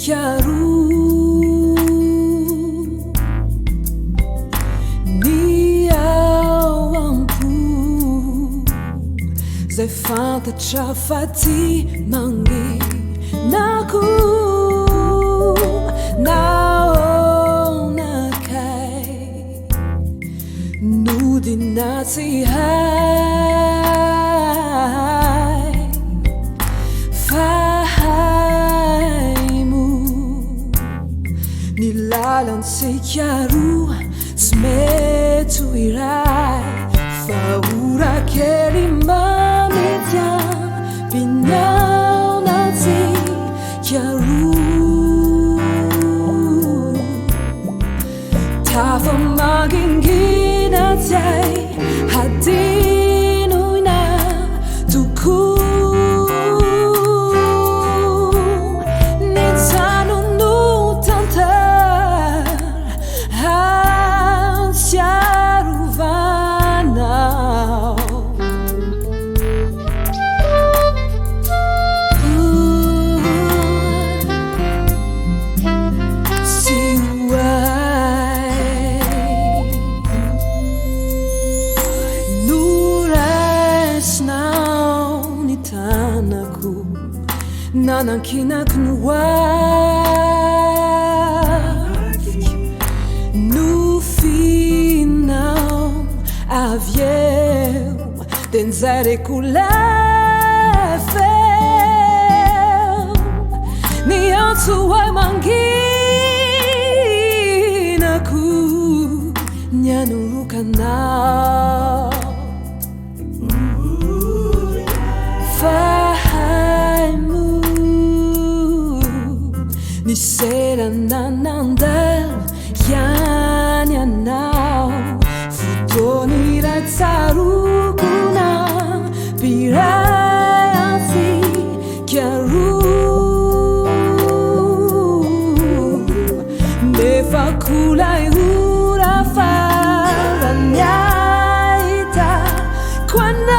chiaro ni awampu zay fantatra fa ty manginako naonakay Nudacy nilalang si chiaro smeto iray fa ora kely mamy tiavinao si chiaro tafa magingina tay hadinoy na tuku Nanankinaknuavik no final avieu den zarekulafel ni atsuai manginaku nyanurukanau ni sera nanandal yanyanao futoni ratsarukuna pirasi chiaro nefakulai urafaranyaita kwana